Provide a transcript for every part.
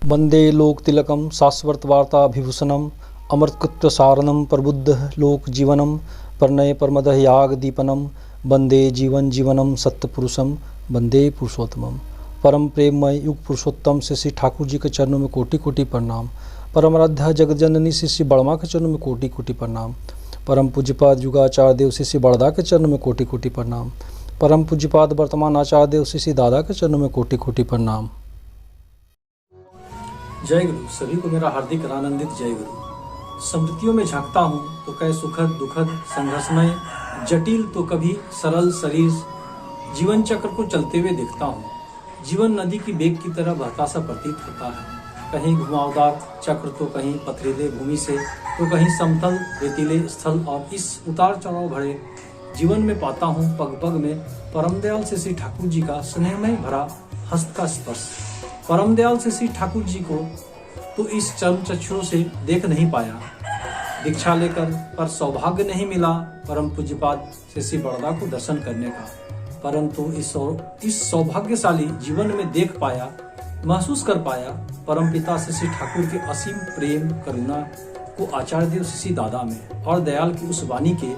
वंदे लोकतिलकं शाश्वतवार्ताभिभूषणम् अमृतकृत्यसारणं प्रबुद्धः लोकजीवनं प्रणय परमदः यागदीपनं वंदे जीवनं सत्यपुरुषं वंदे पुरुषोत्तमम। परम प्रेममय युग पुरुषोत्तम से श्री ठाकुर जी के चरणों में कोटि कोटि प्रणाम। परम आराध्या जगतजननी श्री बड़मा के चरणों में कोटि कोटि प्रणाम। परम पूज्यपाद युगाचार्य देव श्री बड़दा के चरणों में कोटि कोटि प्रणाम। परम पूज्यपाद वर्तमान आचार्य देव श्री दादा के चरणों में कोटि कोटि प्रणाम। जय गुरु। सभी को मेरा हार्दिक आनंदित जय गुरु। स्मृतियों में झांकता हूँ तो कई सुखद दुखद संघर्षमय जटिल तो कभी सरल शरीर जीवन चक्र को चलते हुए देखता हूँ। जीवन नदी की बेग की तरह बहता सा प्रतीत होता है। कहीं घुमावदार चक्र तो कहीं पथरीले भूमि से तो कहीं समतल रेतीले स्थल, और इस उतार चढ़ाव भरे जीवन में पाता हूँ पग पग में परम दयाल से श्री ठाकुर जी का स्नेहमय भरा हस्त का स्पर्श। परम दयाल से श्री ठाकुर जी को तो इस चर्म चक्षुओं से देख नहीं पाया, दीक्षा लेकर, पर सौभाग्य नहीं मिला परम पूज्यपाद से श्री बड़दा को दर्शन करने का। परंतु इस सौभाग्यशाली जीवन में देख पाया, महसूस कर पाया परम पिता से श्री ठाकुर के असीम प्रेम करुणा को आचार्य देव श्री दादा में, और दयाल की उस वाणी के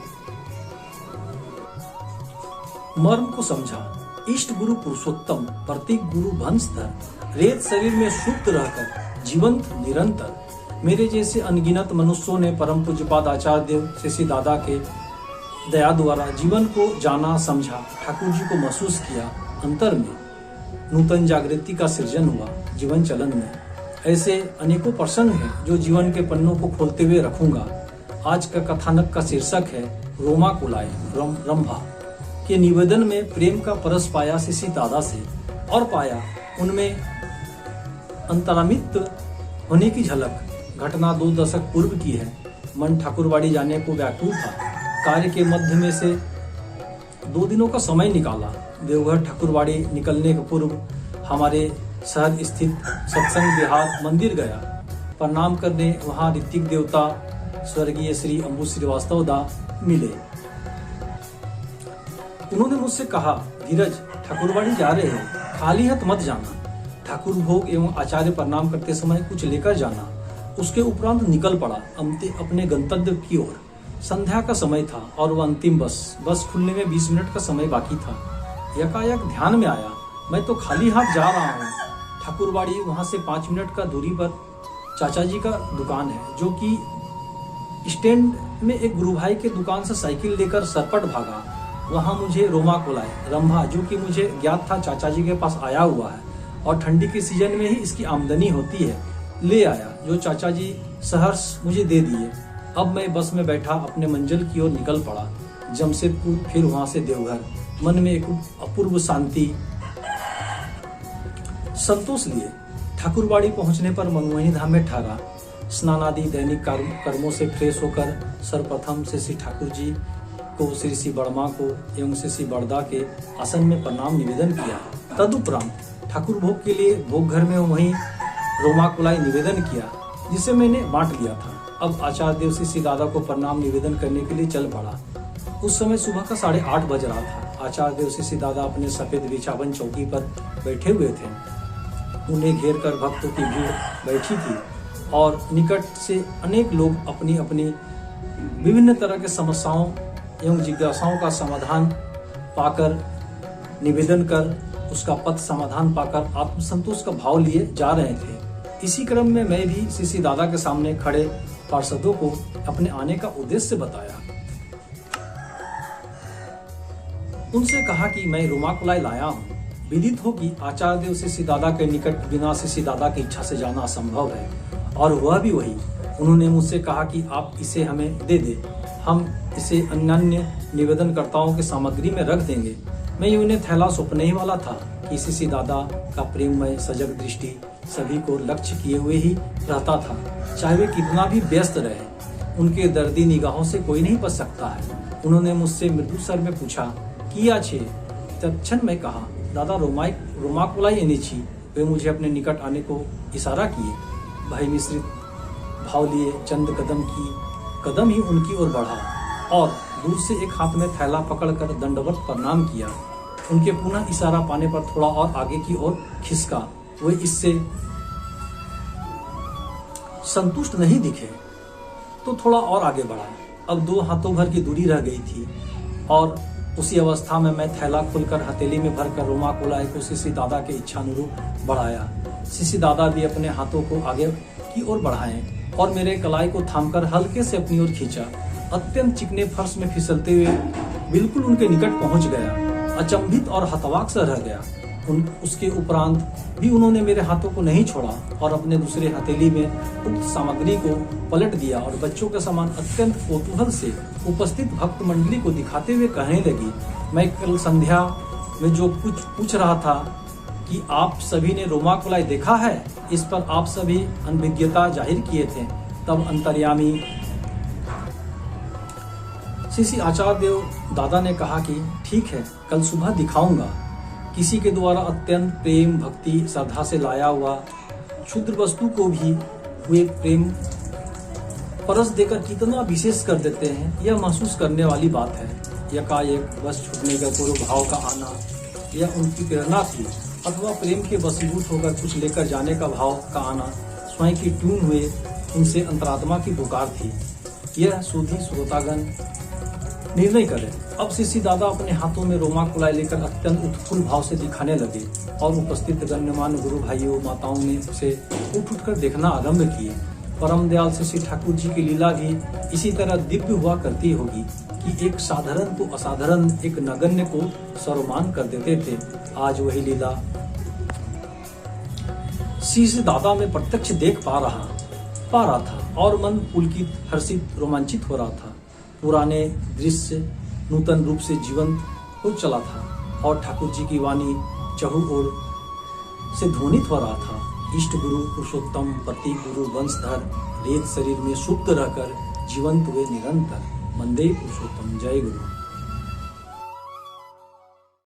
मर्म को समझा। इष्ट गुरु पुरुषोत्तम प्रतीक गुरु भंसधर रेत शरीर में सुप्त रहकर जीवंत निरंतर मेरे जैसे अनगिनत मनुष्यों ने परम पूज्यपाद आचार्य देव श्री दादा के दया द्वारा जीवन को जाना समझा, ठाकुर जी को महसूस किया। अंतर में नूतन जागृति का सृजन हुआ जीवन चलन में। ऐसे अनेकों प्रसंग हैं जो जीवन के पन्नों को खोलते हुए रखूंगा। आज का कथानक का शीर्षक है रोमाकुलाय रंभा के निवेदन में प्रेम का परस पाया श्री दादा से, और पाया उनमें अंतरामित होने की झलक। घटना 2 दशक पूर्व की है। मन ठाकुरवाड़ी जाने को व्याकुल था। कार्य के मध्य में से 2 दिनों का समय निकाला। देवघर ठाकुरवाड़ी निकलने के पूर्व हमारे शहर स्थित सत्संग विहार मंदिर गया। प्रणाम करने वहां ऋतिक देवता स्वर्गीय श्री अम्बु श्रीवास्तव दा मिले। उन्होंने मुझसे कहा, धीरज, ठाकुरवाड़ी जा रहे हैं, खाली हाथ मत जाना। ठाकुर भोग एवं आचार्य प्रणाम करते समय कुछ लेकर जाना। उसके उपरांत निकल पड़ा अपने गंतव्य की ओर। संध्या का समय था और वह अंतिम बस खुलने में 20 मिनट का समय बाकी था। यकायक ध्यान में आया, मैं तो खाली हाथ जा रहा हूँ। ठाकुरवाड़ी वहां से 5 मिनट का दूरी पर चाचा जी का दुकान है, जो कि स्टैंड में एक गुरु भाई के दुकान से साइकिल लेकर सरपट भागा। वहां मुझे रोमाकुलाय रंभा, जो कि मुझे ज्ञात था चाचा जी के पास आया हुआ है और ठंडी के सीजन में ही इसकी आमदनी होती है, ले आया, जो चाचा जी सहर्ष मुझे दे दिए। अब मैं बस में बैठा अपने मंजिल की ओर निकल पड़ा, जमशेदपुर, फिर वहां से देवघर। मन में एक अपूर्व शांति संतोष लिए ठाकुरवाड़ी पहुंचने पर मनमोहिनी धाम में ठहरा। स्नान आदि दैनिक कर्मों से फ्रेश होकर सर्वप्रथम से श्री ठाकुर जी को, श्री बड़मा को एवं श्री बड़दा के आसन में प्रणाम निवेदन किया। तदुपरांत ठाकुर भोग के लिए भोग घर में वहीं रोमाकुलाय निवेदन किया, जिसे मैंने बांट लिया था। अब आचार्य देव श्री दादा को प्रणाम निवेदन करने के लिए चल पड़ा। उस समय सुबह का 8:30 बज रहा था। आचार्य देव श्री दादा अपने सफेद बिछावन चौकी पर बैठे हुए थे। उन्हें घेर कर भक्तों की भीड़ बैठी थी और निकट से अनेक लोग अपनी अपनी विभिन्न तरह के समस्याओं एवं जिज्ञासाओं का समाधान पाकर, निवेदन कर, उसका पथ समाधान पाकर आत्मसंतोष का भाव लिए जा रहे थे। इसी क्रम में मैं भी श्री दादा के सामने खड़े पार्षदों को अपने आने का उद्देश्य बताया। उनसे कहा कि मैं रोमाकुलाय लाया हूँ। विदित हो कि आचार्य देव श्री दादा के निकट बिना श्री दादा की इच्छा से जाना असंभव है, और वह भी वही। उन्होंने मुझसे कहा कि आप इसे हमें दे दे, हम इसे अन्य निवेदनकर्ताओं की सामग्री में रख देंगे। मैं उन्हें थैला सौंपने ही वाला था कि श्री दादा का प्रेममय सजग दृष्टि सभी को लक्ष्य किए हुए ही रहता था। चाहे वे कितना भी व्यस्त रहे, उनके दर्दी निगाहों से कोई नहीं बच सकता है। उन्होंने मुझसे मृदु स्वर में पूछा, किया छे? तत्क्षण मैं कहा, दादा रोमाकुलाय एनेछी। वे मुझे अपने निकट आने को इशारा किए। भय मिश्रित भाव लिए चंद कदम ही उनकी ओर बढ़ा और दूर से एक हाथ में थैला पकड़कर दंडवत प्रणाम किया। उनके पुनः इशारा पाने पर थोड़ा और आगे की ओर खिसका। वे इससे संतुष्ट नहीं दिखे तो थोड़ा और आगे बढ़ा। अब 2 हाथों भर की दूरी रह गई थी और उसी अवस्था में मैं थैला खोलकर हथेली में भरकर रोमा कोलाई को शिशी दादा के इच्छानुरूप बढ़ाया। शिशी दादा भी अपने हाथों को आगे की ओर बढ़ाए और मेरे कलाई को थामकर हल्के से अपनी ओर खींचा। अत्यंत चिकने फर्श में फिसलते हुए बिल्कुल उनके निकट पहुंच गया। अचंभित और हतवाक सा रह गया। उसके उपरांत भी उन्होंने मेरे हाथों को नहीं छोड़ा और अपने दूसरे हथेली में उक्त सामग्री को पलट दिया और बच्चों के समान अत्यंत कौतूहल से उपस्थित भक्त मंडली को दिखाते हुए कहने लगी, मैं कल संध्या में जो कुछ पूछ रहा था कि आप सभी ने रोमा कोलाई देखा है, इस पर आप सभी अनभिज्ञता जाहिर किए थे। तब अंतर्यामी श्री आचार्य देव दादा ने कहा कि ठीक है, कल सुबह दिखाऊंगा। किसी के द्वारा अत्यंत प्रेम भक्ति श्रद्धा से लाया हुआ क्षुद्र वस्तु को भी हुए प्रेम परस देकर कितना विशेष कर देते हैं, यह महसूस करने वाली बात है। यकाएक बस छूटने का पूर्व भाव का आना यह उनकी प्रेरणा थी, अथवा प्रेम के वशीभूत होकर कुछ लेकर जाने का भाव का आना स्वयं की ट्यून हुए उनसे अंतरात्मा की पुकार थी। यह सुधी श्रोतागण निर्णय करें। अब शिशी दादा अपने हाथों में रोमा कोलाई लेकर अत्यंत उत्फुल्ल भाव से दिखाने लगे और उपस्थित गण्यमान्य गुरु भाइयों माताओं ने उसे उठ कर देखना आरंभ किए। परम दयाल श्री ठाकुर जी की लीला भी इसी तरह दिव्य हुआ करती होगी कि एक साधारण को असाधारण, एक नगण्य को सर्वमान कर देते थे। आज वही लीला शिशी दादा में प्रत्यक्ष देख पा रहा था और मन पुलकित, हर्षित, रोमांचित हो रहा था। पुराने दृश्य नूतन रूप से जीवंत हो चला था और ठाकुर जी की वाणी चहु ओर से ध्वनित हो रहा था। इष्ट गुरु पुरुषोत्तम प्रतीक गुरु वंशधर रेत शरीर में सुप्त रहकर जीवंत हुए निरंतर। वंदे पुरुषोत्तम। जय गुरु।